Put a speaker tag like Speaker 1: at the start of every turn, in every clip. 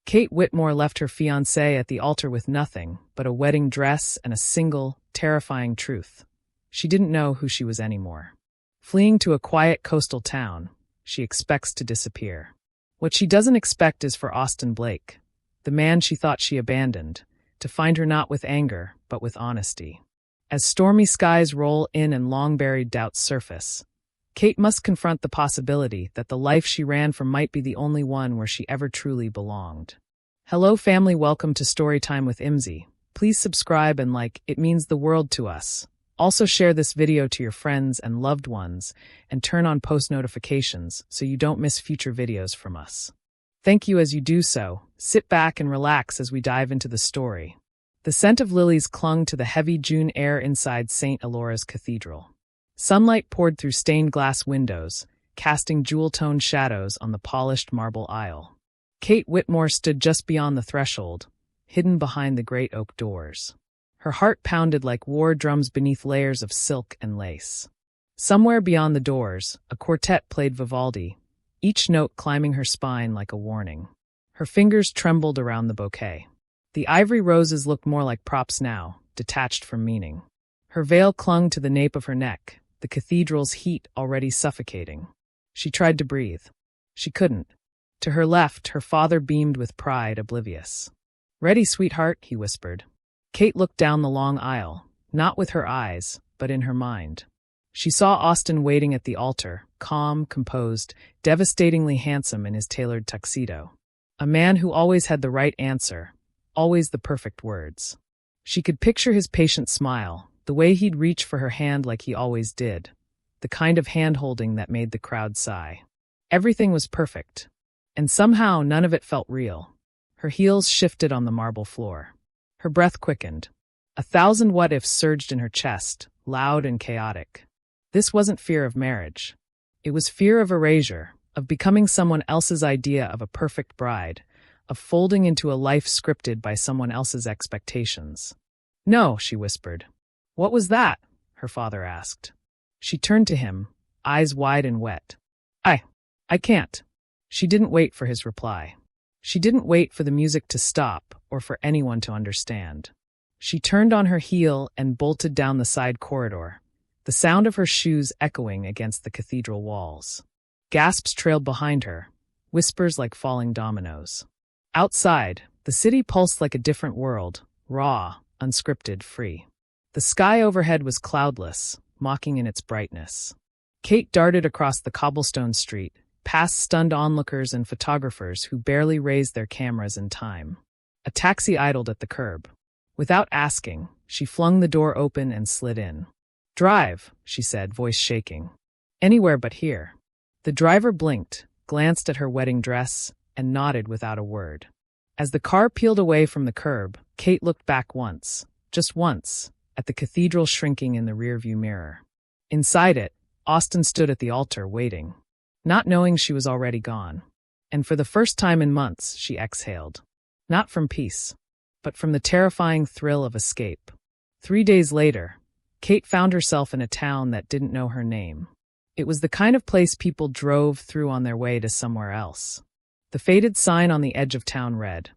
Speaker 1: Kate Whitmore left her fiancé at the altar with nothing but a wedding dress and a single, terrifying truth. She didn't know who she was anymore. Fleeing to a quiet coastal town, she expects to disappear. What she doesn't expect is for Austin Blake, the man she thought she abandoned, to find her not with anger, but with honesty. As stormy skies roll in and long-buried doubts surface, Kate must confront the possibility that the life she ran from might be the only one where she ever truly belonged. Hello family, welcome to Storytime with Imzi. Please subscribe and like, it means the world to us. Also share this video to your friends and loved ones and turn on post notifications so you don't miss future videos from us. Thank you as you do so. Sit back and relax as we dive into the story. The scent of lilies clung to the heavy June air inside St. Elora's Cathedral. Sunlight poured through stained glass windows, casting jewel-toned shadows on the polished marble aisle. Kate Whitmore stood just beyond the threshold, hidden behind the great oak doors. Her heart pounded like war drums beneath layers of silk and lace. Somewhere beyond the doors, a quartet played Vivaldi, each note climbing her spine like a warning. Her fingers trembled around the bouquet. The ivory roses looked more like props now, detached from meaning. Her veil clung to the nape of her neck, the cathedral's heat already suffocating. She tried to breathe. She couldn't. To her left, her father beamed with pride, oblivious. "Ready, sweetheart," he whispered. Kate looked down the long aisle, not with her eyes, but in her mind. She saw Austin waiting at the altar, calm, composed, devastatingly handsome in his tailored tuxedo. A man who always had the right answer, always the perfect words. She could picture his patient smile, the way he'd reach for her hand like he always did, the kind of hand-holding that made the crowd sigh. Everything was perfect, and somehow none of it felt real. Her heels shifted on the marble floor. Her breath quickened. 1,000 what-ifs surged in her chest, loud and chaotic. This wasn't fear of marriage. It was fear of erasure, of becoming someone else's idea of a perfect bride, of folding into a life scripted by someone else's expectations. "No," she whispered. "What was that?" her father asked. She turned to him, eyes wide and wet. I can't." She didn't wait for his reply. She didn't wait for the music to stop or for anyone to understand. She turned on her heel and bolted down the side corridor, the sound of her shoes echoing against the cathedral walls. Gasps trailed behind her, whispers like falling dominoes. Outside, the city pulsed like a different world, raw, unscripted, free. The sky overhead was cloudless, mocking in its brightness. Kate darted across the cobblestone street, past stunned onlookers and photographers who barely raised their cameras in time. A taxi idled at the curb. Without asking, she flung the door open and slid in. "Drive," she said, voice shaking. "Anywhere but here." The driver blinked, glanced at her wedding dress, and nodded without a word. As the car peeled away from the curb, Kate looked back once, just once, at the cathedral shrinking in the rearview mirror. Inside it, Austin stood at the altar waiting, not knowing she was already gone. And for the first time in months, she exhaled. Not from peace, but from the terrifying thrill of escape. 3 days later, Kate found herself in a town that didn't know her name. It was the kind of place people drove through on their way to somewhere else. The faded sign on the edge of town read,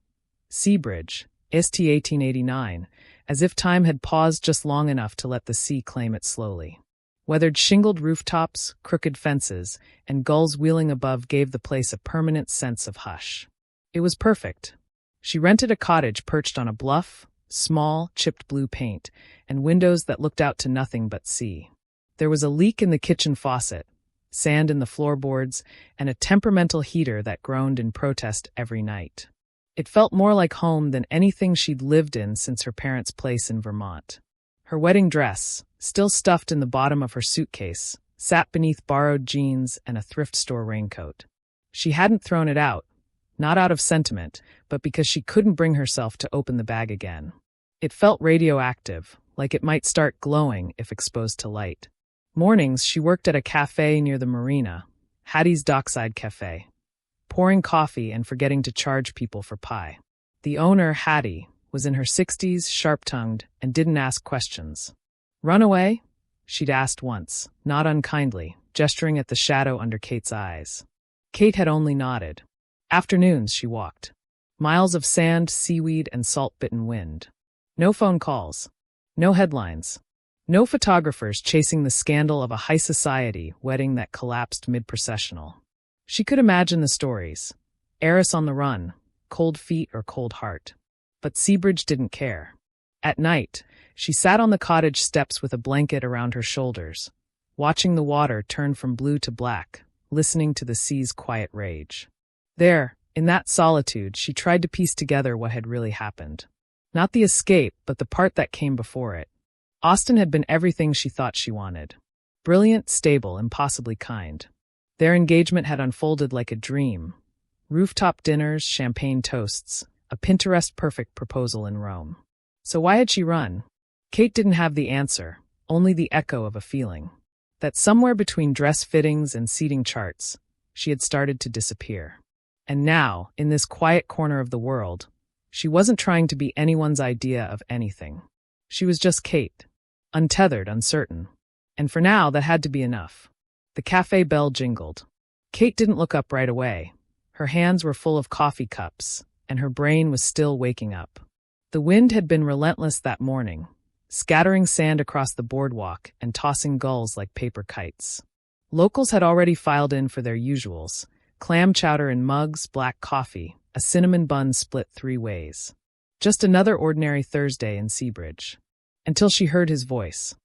Speaker 1: "Seabridge, St. 1889, as if time had paused just long enough to let the sea claim it slowly. Weathered shingled rooftops, crooked fences, and gulls wheeling above gave the place a permanent sense of hush. It was perfect. She rented a cottage perched on a bluff, small, chipped blue paint, and windows that looked out to nothing but sea. There was a leak in the kitchen faucet, sand in the floorboards, and a temperamental heater that groaned in protest every night. It felt more like home than anything she'd lived in since her parents' place in Vermont. Her wedding dress, still stuffed in the bottom of her suitcase, sat beneath borrowed jeans and a thrift store raincoat. She hadn't thrown it out, not out of sentiment, but because she couldn't bring herself to open the bag again. It felt radioactive, like it might start glowing if exposed to light. Mornings, she worked at a cafe near the marina, Hattie's Dockside Cafe, pouring coffee and forgetting to charge people for pie. The owner, Hattie, was in her 60s, sharp-tongued, and didn't ask questions. "Run away?" she'd asked once, not unkindly, gesturing at the shadow under Kate's eyes. Kate had only nodded. Afternoons, she walked. Miles of sand, seaweed, and salt-bitten wind. No phone calls. No headlines. No photographers chasing the scandal of a high society wedding that collapsed mid-processional. She could imagine the stories. Heiress on the run, cold feet or cold heart. But Seabridge didn't care. At night, she sat on the cottage steps with a blanket around her shoulders, watching the water turn from blue to black, listening to the sea's quiet rage. There, in that solitude, she tried to piece together what had really happened. Not the escape, but the part that came before it. Austin had been everything she thought she wanted. Brilliant, stable, impossibly kind. Their engagement had unfolded like a dream. Rooftop dinners, champagne toasts, a Pinterest-perfect proposal in Rome. So why had she run? Kate didn't have the answer, only the echo of a feeling. That somewhere between dress fittings and seating charts, she had started to disappear. And now, in this quiet corner of the world, she wasn't trying to be anyone's idea of anything. She was just Kate. Untethered, uncertain. And for now, that had to be enough. The cafe bell jingled. Kate didn't look up right away. Her hands were full of coffee cups, and her brain was still waking up. The wind had been relentless that morning, scattering sand across the boardwalk and tossing gulls like paper kites. Locals had already filed in for their usuals: clam chowder in mugs, black coffee, a cinnamon bun split 3 ways. Just another ordinary Thursday in Seabridge. Until she heard his voice.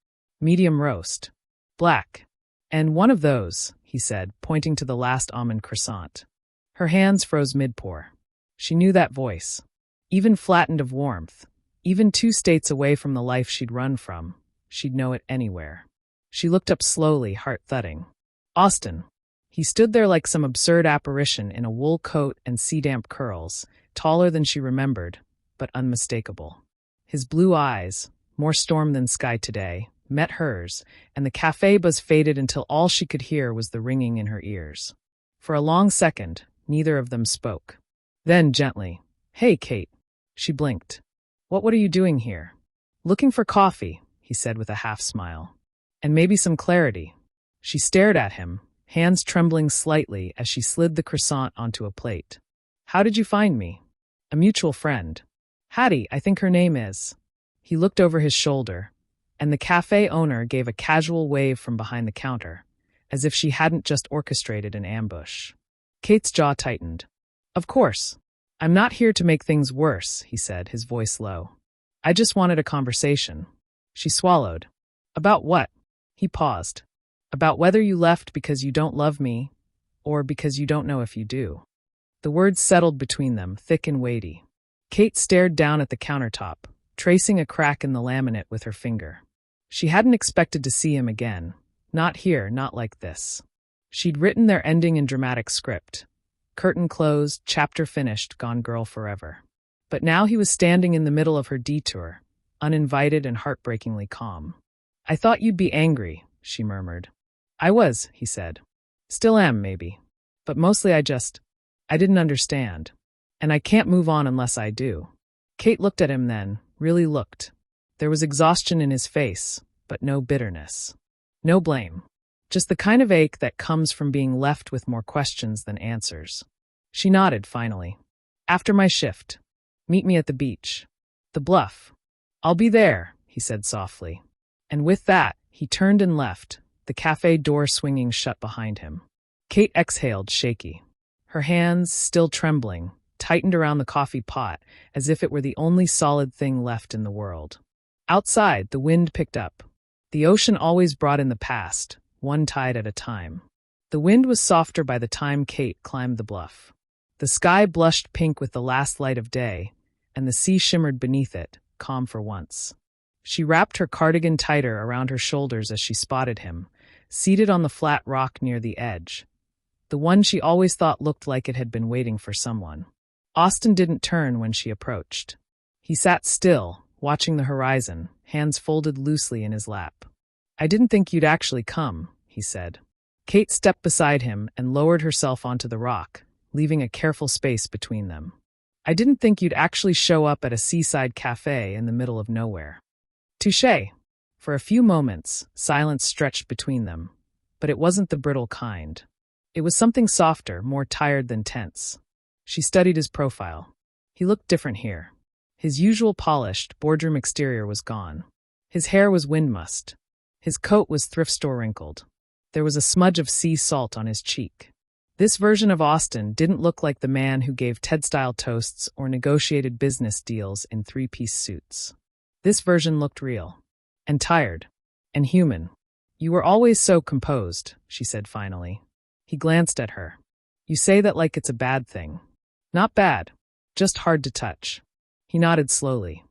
Speaker 1: Medium roast. Black. And one of those, he said, pointing to the last almond croissant. Her hands froze mid-pour. She knew that voice. Even flattened of warmth, even 2 states away from the life she'd run from, she'd know it anywhere. She looked up slowly, heart thudding. Austin. He stood there like some absurd apparition in a wool coat and sea-damp curls, taller than she remembered, but unmistakable. His blue eyes, more storm than sky today, met hers, and the cafe buzz faded until all she could hear was the ringing in her ears. For a long second, neither of them spoke. Then, gently, "Hey, Kate." She blinked. What are you doing here?" "Looking for coffee," he said with a half-smile. "And maybe some clarity." She stared at him, hands trembling slightly as she slid the croissant onto a plate. "How did you find me?" "A mutual friend. Hattie, I think her name is." He looked over his shoulder, and the cafe owner gave a casual wave from behind the counter, as if she hadn't just orchestrated an ambush. Kate's jaw tightened. "Of course. I'm not here to make things worse," he said, his voice low. "I just wanted a conversation." She swallowed. "About what?" He paused. "About whether you left because you don't love me, or because you don't know if you do." The words settled between them, thick and weighty. Kate stared down at the countertop, tracing a crack in the laminate with her finger. She hadn't expected to see him again. Not here, not like this. She'd written their ending in dramatic script. Curtain closed, chapter finished, gone girl forever. But now he was standing in the middle of her detour, uninvited and heartbreakingly calm. "I thought you'd be angry," she murmured. "I was," he said. "Still am, maybe. But mostly I didn't understand. And I can't move on unless I do." Kate looked at him then, really looked. There was exhaustion in his face, but no bitterness. No blame. Just the kind of ache that comes from being left with more questions than answers. She nodded, finally. "After my shift. Meet me at the beach. The Bluff." "I'll be there," he said softly. And with that, he turned and left, the cafe door swinging shut behind him. Kate exhaled, shaky. Her hands, still trembling, tightened around the coffee pot, as if it were the only solid thing left in the world. Outside, the wind picked up. The ocean always brought in the past, one tide at a time. The wind was softer by the time Kate climbed the bluff. The sky blushed pink with the last light of day, and the sea shimmered beneath it, calm for once. She wrapped her cardigan tighter around her shoulders as she spotted him, seated on the flat rock near the edge. The one she always thought looked like it had been waiting for someone. Austin didn't turn when she approached. He sat still, watching the horizon, hands folded loosely in his lap. "I didn't think you'd actually come," he said. Kate stepped beside him and lowered herself onto the rock, leaving a careful space between them. "I didn't think you'd actually show up at a seaside cafe in the middle of nowhere." "Touché." For a few moments, silence stretched between them, but it wasn't the brittle kind. It was something softer, more tired than tense. She studied his profile. He looked different here. His usual polished, boardroom exterior was gone. His hair was wind mussed. His coat was thrift store wrinkled. There was a smudge of sea salt on his cheek. This version of Austin didn't look like the man who gave TED-style toasts or negotiated business deals in three-piece suits. This version looked real. And tired. And human. "You were always so composed," she said finally. He glanced at her. "You say that like it's a bad thing." "Not bad. Just hard to touch." He nodded slowly.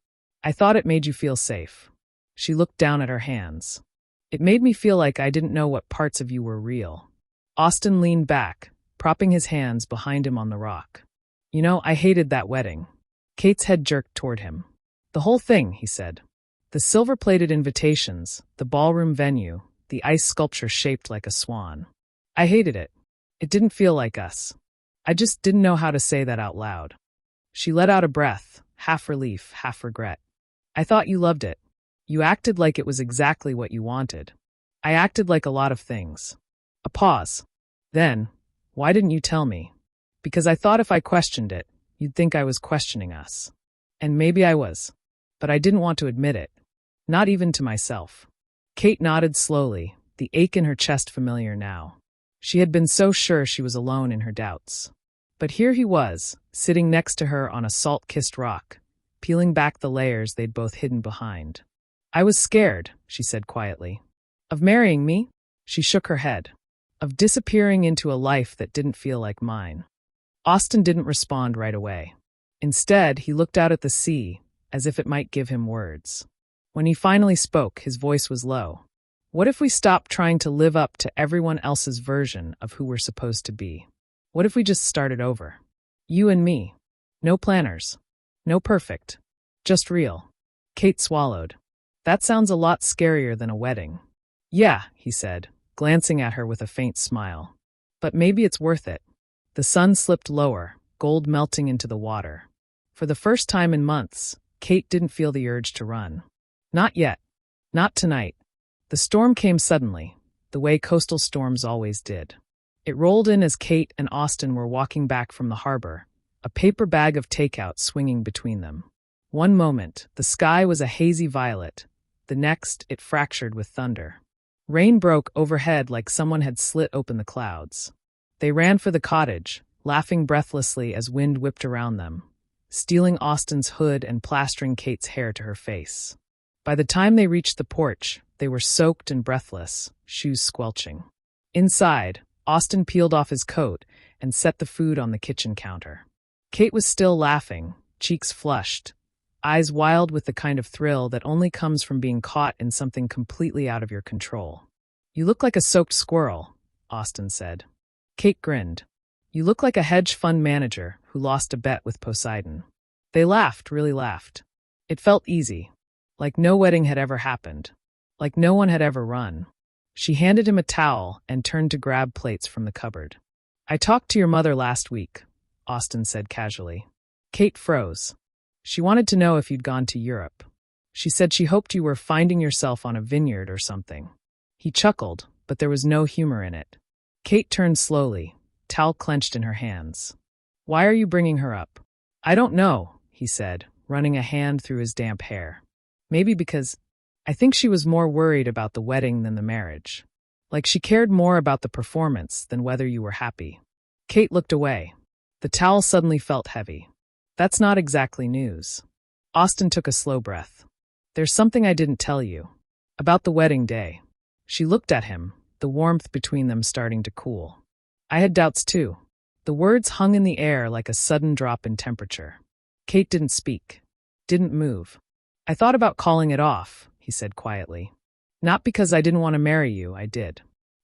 Speaker 1: "I thought it made you feel safe." She looked down at her hands. "It made me feel like I didn't know what parts of you were real." Austin leaned back, propping his hands behind him on the rock. "You know, I hated that wedding." Kate's head jerked toward him. "The whole thing," he said. "The silver-plated invitations, the ballroom venue, the ice sculpture shaped like a swan. I hated it. It didn't feel like us. I just didn't know how to say that out loud." She let out a breath, half relief, half regret. "I thought you loved it. You acted like it was exactly what you wanted. I acted like a lot of things." A pause. Then, "Why didn't you tell me?" "Because I thought if I questioned it, you'd think I was questioning us. And maybe I was. But I didn't want to admit it. Not even to myself." Kate nodded slowly, the ache in her chest familiar now. She had been so sure she was alone in her doubts. But here he was, sitting next to her on a salt-kissed rock, peeling back the layers they'd both hidden behind. "I was scared," she said quietly. "Of marrying me?" She shook her head. "Of disappearing into a life that didn't feel like mine." Austin didn't respond right away. Instead, he looked out at the sea, as if it might give him words. When he finally spoke, his voice was low. "What if we stopped trying to live up to everyone else's version of who we're supposed to be? What if we just started over? You and me. No planners. No perfect. Just real." Kate swallowed. "That sounds a lot scarier than a wedding." "Yeah," he said, glancing at her with a faint smile. "But maybe it's worth it." The sun slipped lower, gold melting into the water. For the first time in months, Kate didn't feel the urge to run. Not yet. Not tonight. The storm came suddenly, the way coastal storms always did. It rolled in as Kate and Austin were walking back from the harbor, a paper bag of takeout swinging between them. One moment, the sky was a hazy violet. The next, it fractured with thunder. Rain broke overhead like someone had slit open the clouds. They ran for the cottage, laughing breathlessly as wind whipped around them, stealing Austin's hood and plastering Kate's hair to her face. By the time they reached the porch, they were soaked and breathless, shoes squelching. Inside, Austin peeled off his coat and set the food on the kitchen counter. Kate was still laughing, cheeks flushed, eyes wild with the kind of thrill that only comes from being caught in something completely out of your control. "You look like a soaked squirrel," Austin said. Kate grinned. "You look like a hedge fund manager who lost a bet with Poseidon." They laughed, really laughed. It felt easy. Like no wedding had ever happened. Like no one had ever run. She handed him a towel and turned to grab plates from the cupboard. "I talked to your mother last week," Austin said casually. Kate froze. She wanted to know if you'd gone to Europe. She said she hoped you were finding yourself on a vineyard or something. He chuckled, but there was no humor in it. Kate turned slowly, towel clenched in her hands. "Why are you bringing her up?" "I don't know," he said, running a hand through his damp hair. "Maybe because I think she was more worried about the wedding than the marriage. Like she cared more about the performance than whether you were happy." Kate looked away. The towel suddenly felt heavy. "That's not exactly news." Austin took a slow breath. "There's something I didn't tell you. About the wedding day." She looked at him, the warmth between them starting to cool. "I had doubts too." The words hung in the air like a sudden drop in temperature. Kate didn't speak. Didn't move. "I thought about calling it off," he said quietly. "Not because I didn't want to marry you, I did.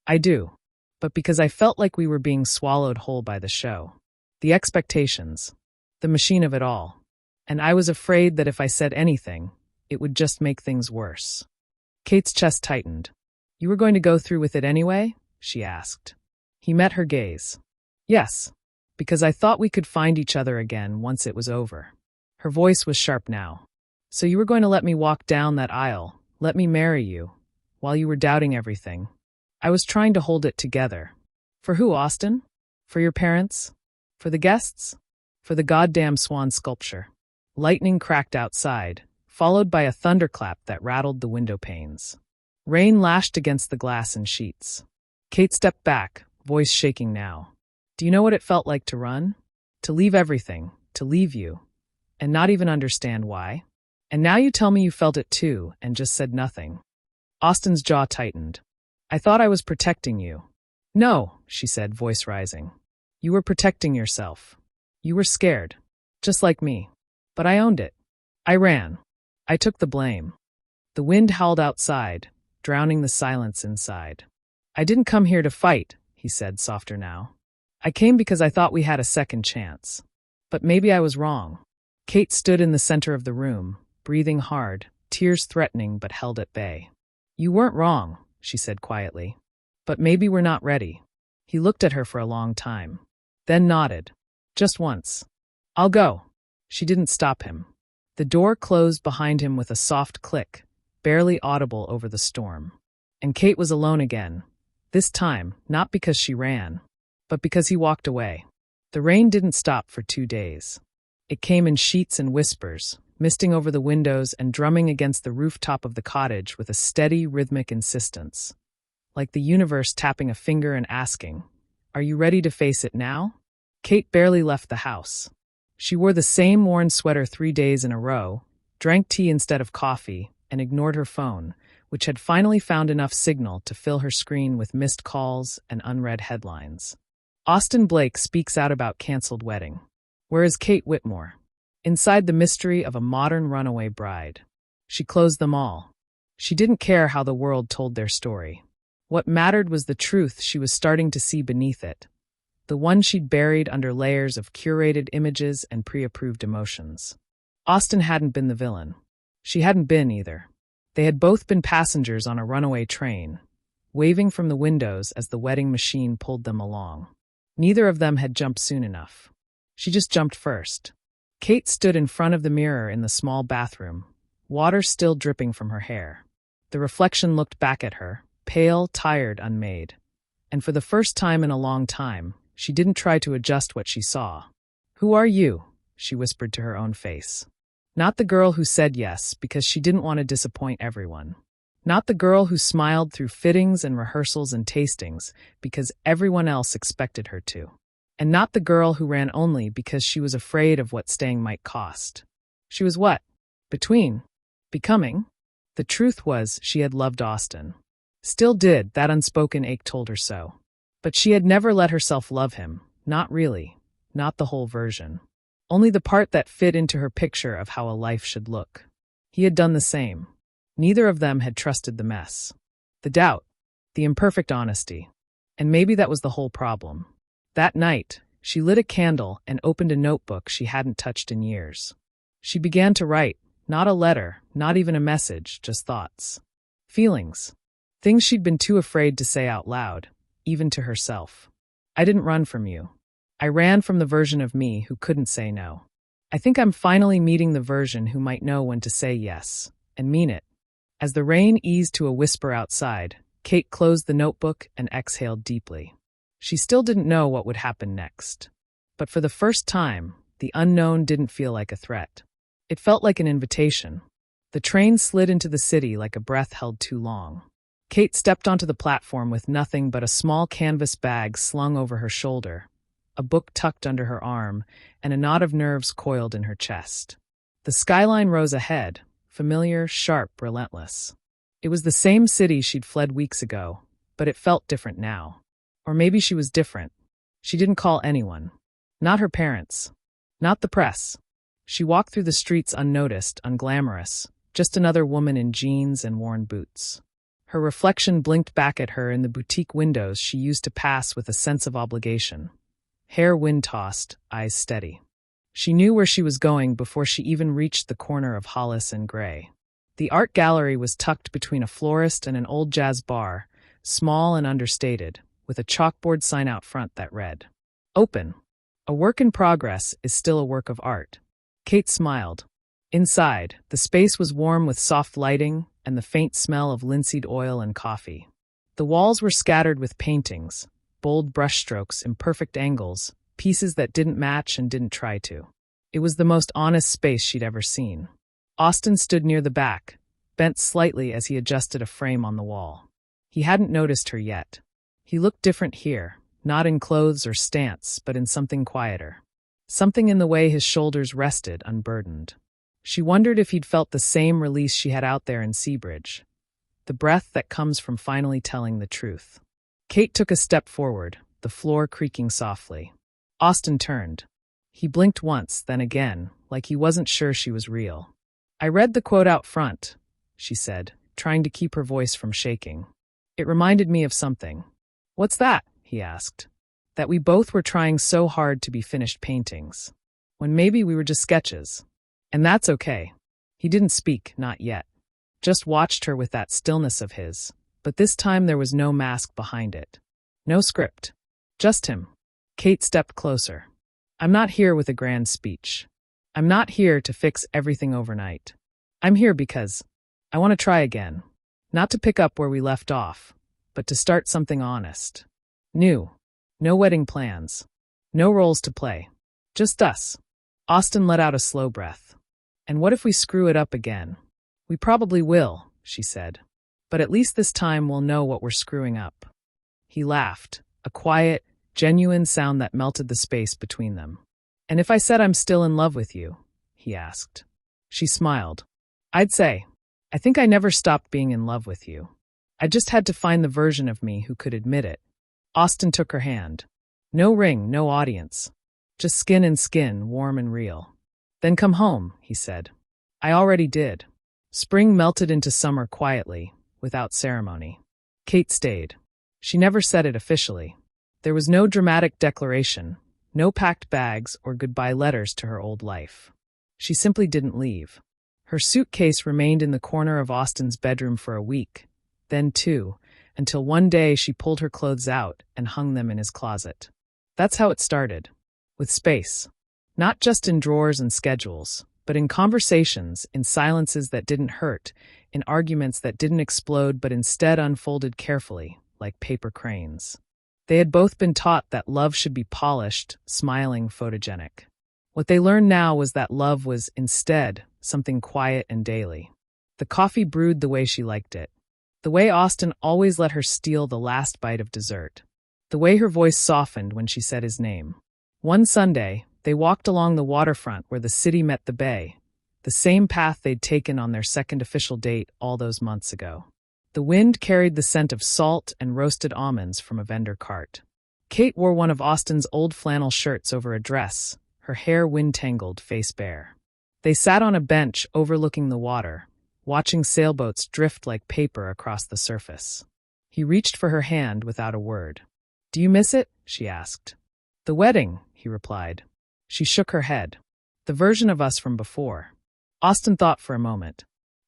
Speaker 1: I do. But because I felt like we were being swallowed whole by the show. The expectations. The machine of it all. And I was afraid that if I said anything, it would just make things worse." Kate's chest tightened. "You were going to go through with it anyway?" she asked. He met her gaze. "Yes. Because I thought we could find each other again once it was over." Her voice was sharp now. "So you were going to let me walk down that aisle, let me marry you, while you were doubting everything." I was trying to hold it together. "For who, Austin? For your parents? For the guests?" for the goddamn swan sculpture. Lightning cracked outside, followed by a thunderclap that rattled the window panes. Rain lashed against the glass in sheets. Kate stepped back, voice shaking now. Do you know what it felt like to run? To leave everything, to leave you, and not even understand why? And now you tell me you felt it too, and just said nothing. Austin's jaw tightened. I thought I was protecting you. No, she said, voice rising. You were protecting yourself. You were scared. Just like me. But I owned it. I ran. I took the blame. The wind howled outside, drowning the silence inside. I didn't come here to fight, he said, softer now. I came because I thought we had a second chance. But maybe I was wrong. Kate stood in the center of the room, breathing hard, tears threatening but held at bay. You weren't wrong, she said quietly. But maybe we're not ready. He looked at her for a long time, then nodded. Just once. I'll go. She didn't stop him. The door closed behind him with a soft click, barely audible over the storm. And Kate was alone again. This time, not because she ran, but because he walked away. The rain didn't stop for 2 days. It came in sheets and whispers, misting over the windows and drumming against the rooftop of the cottage with a steady, rhythmic insistence. Like the universe tapping a finger and asking, "Are you ready to face it now?" Kate barely left the house. She wore the same worn sweater 3 days in a row, drank tea instead of coffee, and ignored her phone, which had finally found enough signal to fill her screen with missed calls and unread headlines. Austin Blake speaks out about canceled wedding. Where is Kate Whitmore? Inside the mystery of a modern runaway bride. She closed them all. She didn't care how the world told their story. What mattered was the truth she was starting to see beneath it, the one she'd buried under layers of curated images and pre-approved emotions. Austin hadn't been the villain. She hadn't been either. They had both been passengers on a runaway train, waving from the windows as the wedding machine pulled them along. Neither of them had jumped soon enough. She just jumped first. Kate stood in front of the mirror in the small bathroom, water still dripping from her hair. The reflection looked back at her, pale, tired, unmade. And for the first time in a long time, she didn't try to adjust what she saw. "Who are you?" she whispered to her own face. Not the girl who said yes because she didn't want to disappoint everyone. Not the girl who smiled through fittings and rehearsals and tastings because everyone else expected her to. And not the girl who ran only because she was afraid of what staying might cost. She was what? Between. Becoming. The truth was she had loved Austin. Still did, that unspoken ache told her so. But she had never let herself love him, not really, not the whole version. Only the part that fit into her picture of how a life should look. He had done the same. Neither of them had trusted the mess. The doubt. The imperfect honesty. And maybe that was the whole problem. That night, she lit a candle and opened a notebook she hadn't touched in years. She began to write, not a letter, not even a message, just thoughts. Feelings. Things she'd been too afraid to say out loud, even to herself. I didn't run from you. I ran from the version of me who couldn't say no. I think I'm finally meeting the version who might know when to say yes, and mean it. As the rain eased to a whisper outside, Kate closed the notebook and exhaled deeply. She still didn't know what would happen next. But for the first time, the unknown didn't feel like a threat. It felt like an invitation. The train slid into the city like a breath held too long. Kate stepped onto the platform with nothing but a small canvas bag slung over her shoulder, a book tucked under her arm, and a knot of nerves coiled in her chest. The skyline rose ahead, familiar, sharp, relentless. It was the same city she'd fled weeks ago, but it felt different now. Or maybe she was different. She didn't call anyone. Not her parents. Not the press. She walked through the streets unnoticed, unglamorous, just another woman in jeans and worn boots. Her reflection blinked back at her in the boutique windows she used to pass with a sense of obligation. Hair wind-tossed, eyes steady. She knew where she was going before she even reached the corner of Hollis and Gray. The art gallery was tucked between a florist and an old jazz bar, small and understated, with a chalkboard sign out front that read, "Open. A work in progress is still a work of art." Kate smiled. Inside, the space was warm with soft lighting and the faint smell of linseed oil and coffee. The walls were scattered with paintings, bold brushstrokes, imperfect angles, pieces that didn't match and didn't try to. It was the most honest space she'd ever seen. Austin stood near the back, bent slightly as he adjusted a frame on the wall. He hadn't noticed her yet. He looked different here, not in clothes or stance, but in something quieter. Something in the way his shoulders rested, unburdened. She wondered if he'd felt the same release she had out there in Seabridge, the breath that comes from finally telling the truth. Kate took a step forward, the floor creaking softly. Austin turned. He blinked once, then again, like he wasn't sure she was real. "I read the quote out front," she said, trying to keep her voice from shaking. "It reminded me of something." "What's that?" he asked. "That we both were trying so hard to be finished paintings, when maybe we were just sketches. And that's okay." He didn't speak, not yet. Just watched her with that stillness of his, but this time there was no mask behind it. No script. Just him. Kate stepped closer. "I'm not here with a grand speech. I'm not here to fix everything overnight. I'm here because I want to try again. Not to pick up where we left off, but to start something honest. New. No wedding plans. No roles to play. Just us." Austin let out a slow breath. "And what if we screw it up again?" "We probably will," she said. "But at least this time we'll know what we're screwing up." He laughed, a quiet, genuine sound that melted the space between them. "And if I said I'm still in love with you?" he asked. She smiled. "I'd say, I think I never stopped being in love with you. I just had to find the version of me who could admit it." Austin took her hand. No ring, no audience. Just skin and skin, warm and real. "Then come home," he said. "I already did." Spring melted into summer quietly, without ceremony. Kate stayed. She never said it officially. There was no dramatic declaration, no packed bags or goodbye letters to her old life. She simply didn't leave. Her suitcase remained in the corner of Austin's bedroom for a week, then two, until one day she pulled her clothes out and hung them in his closet. That's how it started. With space. Not just in drawers and schedules, but in conversations, in silences that didn't hurt, in arguments that didn't explode but instead unfolded carefully, like paper cranes. They had both been taught that love should be polished, smiling, photogenic. What they learned now was that love was, instead, something quiet and daily. The coffee brewed the way she liked it. The way Austin always let her steal the last bite of dessert. The way her voice softened when she said his name. One Sunday, they walked along the waterfront where the city met the bay, the same path they'd taken on their second official date all those months ago. The wind carried the scent of salt and roasted almonds from a vendor cart. Kate wore one of Austin's old flannel shirts over a dress, her hair wind-tangled, face bare. They sat on a bench overlooking the water, watching sailboats drift like paper across the surface. He reached for her hand without a word. "Do you miss it?" she asked. "The wedding," he replied. She shook her head. "The version of us from before." Austin thought for a moment.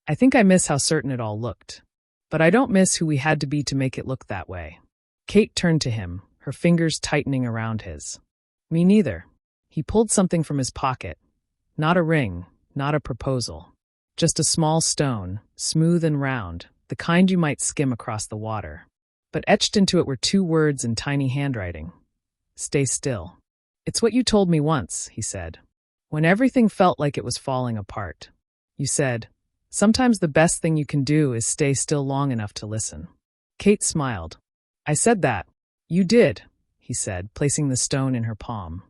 Speaker 1: "I think I miss how certain it all looked. But I don't miss who we had to be to make it look that way." Kate turned to him, her fingers tightening around his. "Me neither." He pulled something from his pocket. Not a ring, not a proposal. Just a small stone, smooth and round, the kind you might skim across the water. But etched into it were two words in tiny handwriting. "Stay still." "It's what you told me once," he said. "When everything felt like it was falling apart. You said, sometimes the best thing you can do is stay still long enough to listen." Kate smiled. "I said that." "You did," he said, placing the stone in her palm.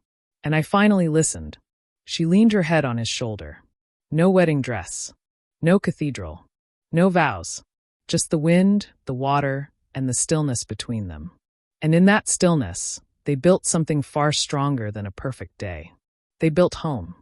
Speaker 1: "And I finally listened." She leaned her head on his shoulder. No wedding dress. No cathedral. No vows. Just the wind, the water, and the stillness between them. And in that stillness, they built something far stronger than a perfect day. They built home.